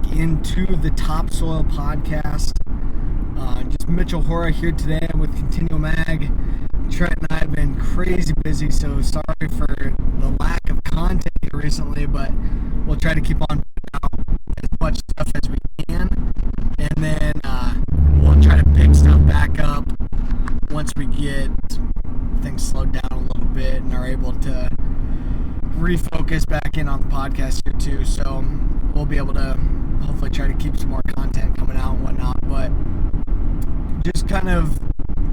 back into the Topsoil podcast. Just Mitchell Hora here today. I'm with Continual Mag. Trent and I have been crazy busy, so sorry for the lack of content here recently, but we'll try to keep on out as much stuff as we can, and then we'll try to pick stuff back up once we get things slowed down a little bit and are able to refocus back in on the podcast here too. So we'll be able to hopefully try to keep some more content coming out and whatnot, but just kind of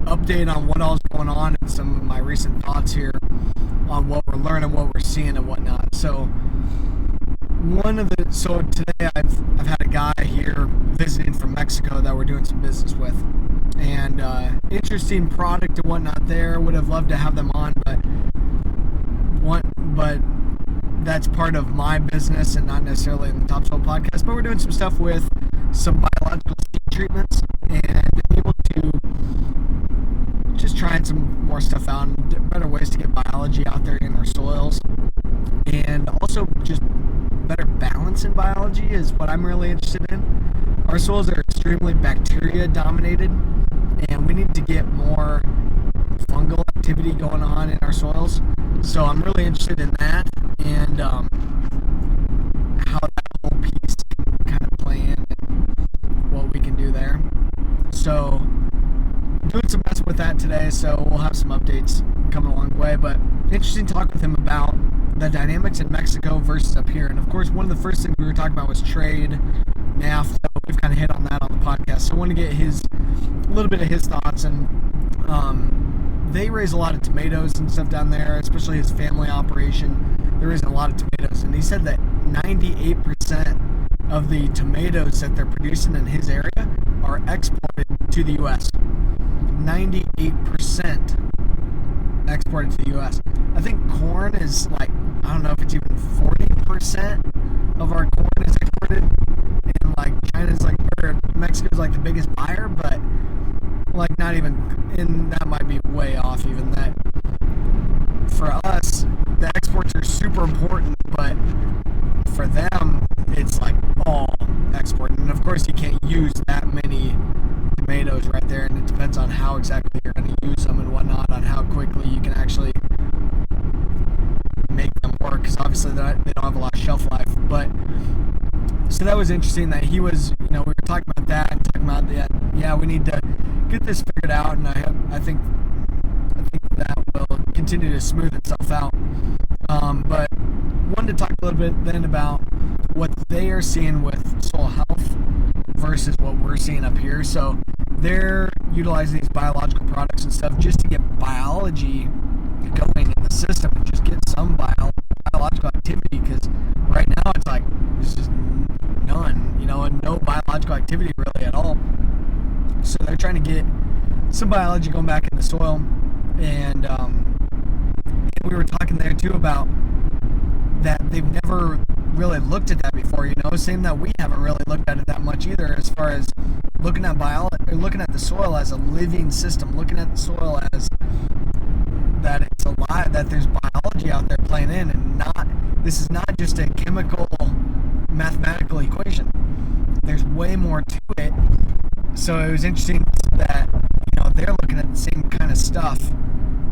update on what all's going on and some of my recent thoughts here on what we're learning, what we're seeing and whatnot. So today I've had a guy here visiting from Mexico that we're doing some business with, and interesting product and whatnot there. Would have loved to have them on, but that's part of my business and not necessarily in the Topsoil podcast. But we're doing some stuff with some biological seed treatments and able to just trying some more stuff out and better ways to get biology out there in our soils, and also just better balance in biology is what I'm really interested in. Our soils are extremely bacteria dominated, and we need to get more fungal activity going on in our soils. So I'm really interested in that and how that whole piece can kind of play in and what we can do there. So doing some messing with that today, so we'll have some updates coming along the way. But interesting talk with him about the dynamics in Mexico versus up here. And of course, one of the first things we were talking about was trade, NAFTA. We've kind of hit on that on the podcast. So I want to get a little bit of his thoughts. And they raise a lot of tomatoes and stuff down there, especially his family operation. They're raising a lot of tomatoes. And he said that 98% of the tomatoes that they're producing in his area are exported to the U.S. 98% exported to the U.S. I think corn is like, I don't know if it's even 40% of our corn is exported, and like China's like, or Mexico's like the biggest buyer, but like not even, and that might be way off even. That for us, the exports are super important, but for them, it's like all export. And of course, you can't use that many tomatoes right there, and it depends on how exactly you're going to use them and whatnot, on how quickly you can actually make them work, because obviously they don't have a lot of shelf life. But so that was interesting that he was, we were talking about that and talking about that. Yeah, we need to get this figured out, and I think that will continue to smooth itself out. But wanted to talk a little bit then about what they are seeing with soil health versus what we're seeing up here. So they're utilizing these biological products and stuff just to get biology going in the system and just get some biological activity, because right now it's like there's just none, and no biological activity really at all. So they're trying to get some biology going back in the soil, and we were talking there too about that they've never really looked at that before, same that we haven't really looked at it that much either, as far as looking at looking at the soil as a living system, looking at the soil as that it's alive, that there's biology out there playing in, and this is not just a chemical mathematical equation. There's way more to it. So it was interesting that they're looking at the same kind of stuff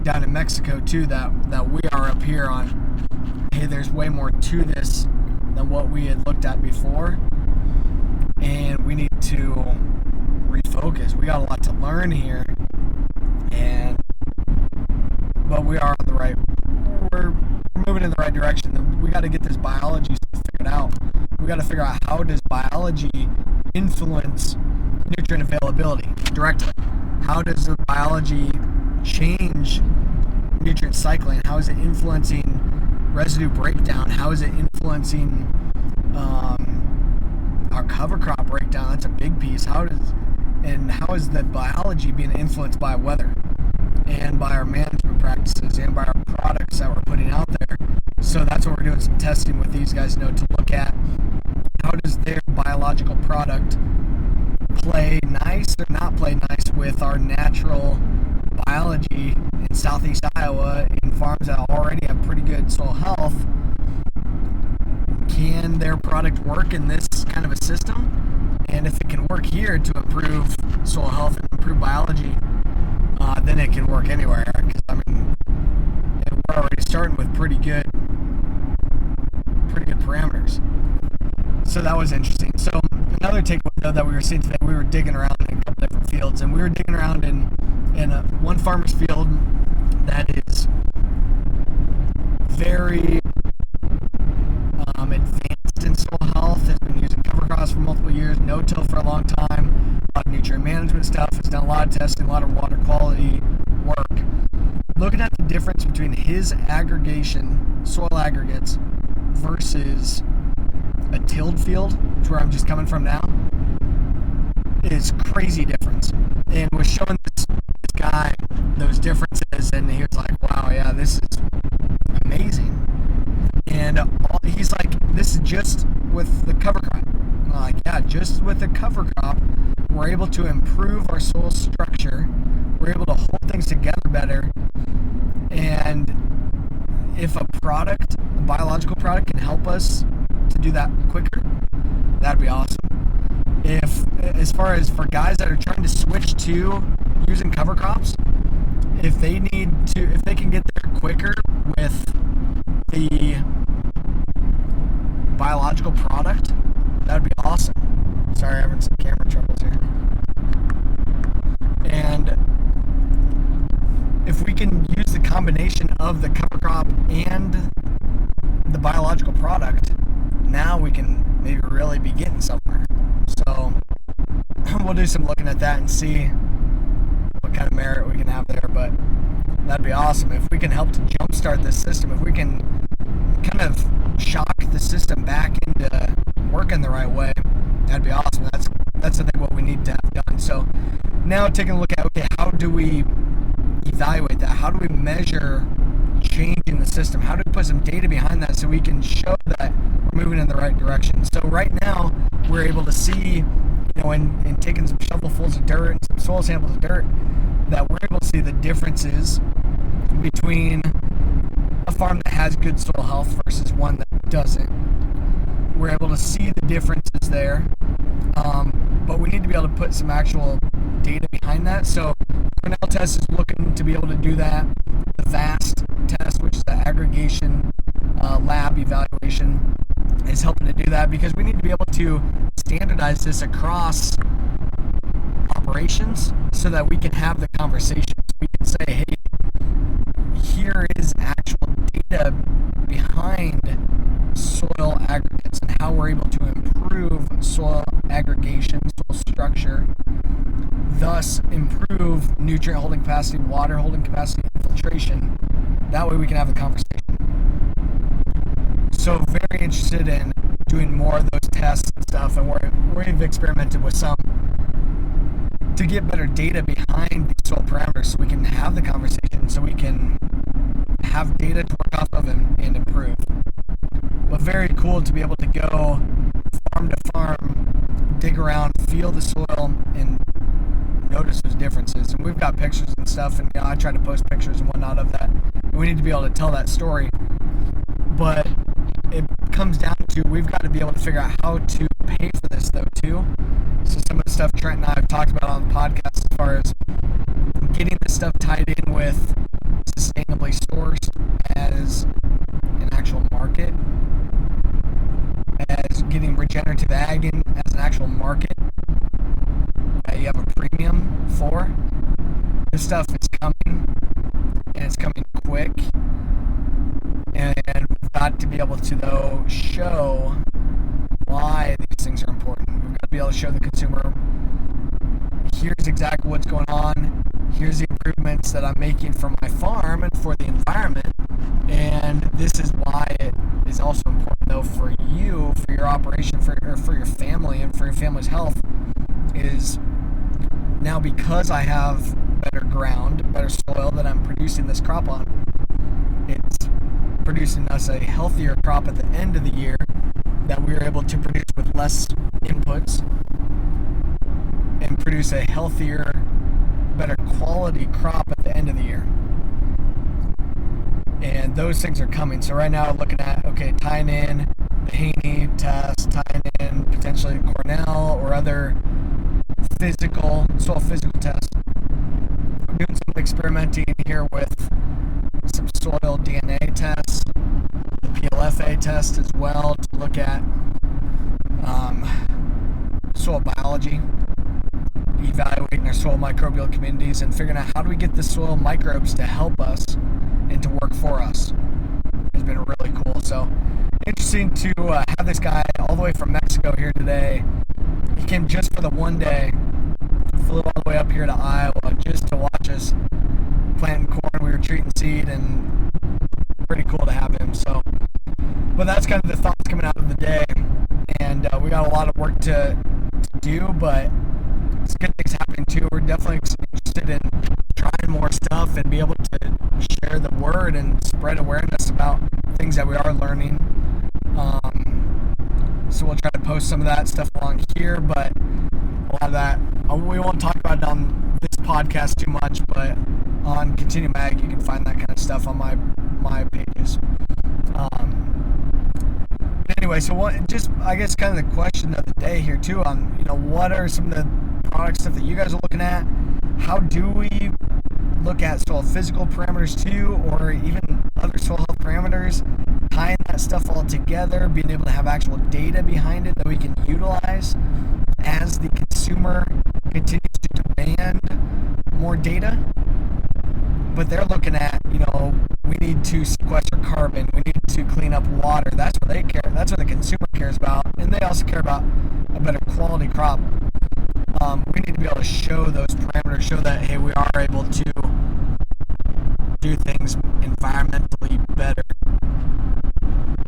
down in Mexico too that we are up here on. Hey, there's way more to this than what we had looked at before, and we need to refocus. We got a lot to learn here, but we are on the right. We're moving in the right direction. We got to get this biology stuff figured out. We got to figure out, how does biology influence nutrient availability directly? How does the biology change nutrient cycling? How is it influencing residue breakdown? How is it influencing our cover crop breakdown? That's a big piece. How is the biology being influenced by weather and by our management practices and by our products that we're putting out there? So that's what we're doing some testing with these guys, to look at how does their biological product play nice or not play nice with our natural biology in southeast Iowa in farms that already have pretty good soil health. Can their product work in this kind of a system, and if it can work here to improve soil health and improve biology, then it can work anywhere. Because I mean, we're already starting with pretty good parameters. So that was interesting. So another takeaway though that we were seeing today, we were digging around in a couple different fields, and we were digging around in one farmer's field that is very advanced in soil health, has been using cover crops for multiple years, no-till for a long time, a lot of nutrient management stuff, has done a lot of testing, a lot of water quality work. Looking at the difference between his aggregation, soil aggregates, versus a tilled field, to where I'm just coming from now, is crazy difference. And was showing this guy those differences, and he was like, wow, yeah, this is amazing. And he's like, this is just with the cover crop. I'm like, yeah, just with the cover crop, we're able to improve our soil structure. We're able to hold things together better. And if a biological product can help us to do that quicker, that'd be awesome. As far as for guys that are trying to switch to using cover crops, if they can get there quicker with the biological product, that'd be awesome. Sorry, I'm having some camera troubles here. And if we can use the combination of the cover crop and the biological product, now we can maybe really be getting somewhere. So we'll do some looking at that and see what kind of merit we can have there, but that'd be awesome. If we can help to jumpstart this system, if we can kind of shock the system back into working the right way, that'd be awesome. That's I think what we need to have done. So now taking a look at, okay, how do we evaluate that? How do we measure change in the system? How do we put some data behind that so we can show that we're moving in the right direction? So right now we're able to see, in taking some shovelfuls of dirt and some soil samples of dirt, that we're able to see the differences between a farm that has good soil health versus one that doesn't. We're able to see the differences there, but we need to be able to put some actual data behind that. So Cornell Test is looking to be able to do that. The VAST test, which is the aggregation lab evaluation, is helping to do that, because we need to be able to standardize this across operations so that we can have the conversations. We can say, hey, here is actual data behind soil aggregates and how we're able to improve soil aggregation, soil structure, thus improve nutrient holding capacity, water holding capacity, infiltration. That way we can have the conversation. So very interested in doing more of those tests and stuff, and we've experimented with some to get better data behind these soil parameters so we can have the conversation, so we can have data to work off of and improve. But very cool to be able to go farm to farm, dig around, feel the soil, and notice those differences. And we've got pictures and stuff, and I try to post pictures and whatnot of that. We need to be able to tell that story. But it comes down to, we've got to be able to figure out how to pay for this though too. So some of the stuff Trent and I have talked about on the podcast, as far as getting this stuff tied in with sustainably sourced as an actual market, as getting regenerative ag in as an actual market that you have a premium for. This stuff is coming, and it's coming quick, and we've got to be able to though show why these things are important. We've got to be able to show the consumer, here's exactly what's going on, here's the improvements that I'm making for my farm and for the environment, and this is why it is also important though for you, for your operation, for your family, and for your family's health, is now because I have better ground, better soil that I'm producing this crop on, it's producing us a healthier crop at the end of the year that we are able to produce with less inputs and produce a healthier, better quality crop at the end of the year. And those things are coming. So right now looking at, okay, tying in the Haney test, tying in potentially other soil physical tests. I'm doing some experimenting here with some soil DNA tests, the PLFA test as well, to look at soil biology, evaluating our soil microbial communities, and figuring out how do we get the soil microbes to help us and to work for us. It's been really cool. So interesting to have this guy all the way from Mexico here today. He came just for the one day, flew all the way up here to Iowa just to watch us planting corn. We were treating seed, and pretty cool to have him. So, but that's kind of the thoughts coming out of the day, and we got a lot of work to do, but it's good things happening too. We're definitely interested in trying more stuff and be able to share the word and spread awareness about things that we are learning. So we'll try to post some of that stuff along here, but a lot of that we won't talk about it on this podcast too much, but on Continuum Ag you can find that kind of stuff on my pages. Anyway, so I guess kind of the question of the day here too, on what are some of the product stuff that you guys are looking at? How do we look at soil physical parameters too, or even other soil health parameters, tying that stuff all together, being able to have actual data behind it that we can utilize as the consumer continues to demand more data. But they're looking at, we need to sequester carbon, we need to clean up water. That's what they care. That's what the consumer cares about, and they also care about a better quality crop. We need to be able to show those parameters, show that, hey, we are able to do things environmentally better.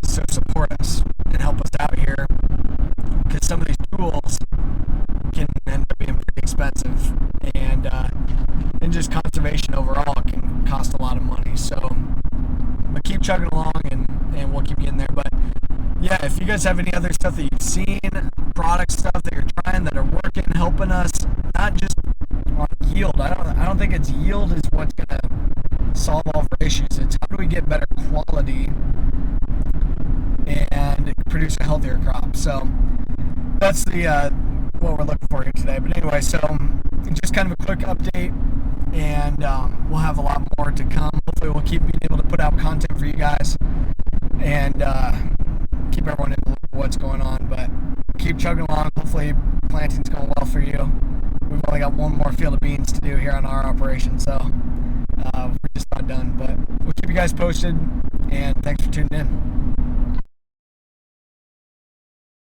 So support us and help us out here, because some of these tools can end up being pretty expensive, and just conservation overall can cost a lot of money. So, but keep chugging along, and we'll keep you in there. But yeah, if you guys have any other stuff that you've seen, product stuff that you're trying that are working, helping us, not just on yield. I don't think it's yield is what's gonna solve all of our issues. It's how do we get better quality and produce a healthier crop. So that's the what we're looking for here today. But anyway, so just kind of a quick update, and we'll have a lot more to come. Hopefully we'll keep being able to put out content for you guys, and keep everyone in the loop of what's going on. But keep chugging along. Hopefully planting's going well for you. We've only got one more field of beans to do here on our operation, so we're just about done. But we'll keep you guys posted, and thanks for tuning in.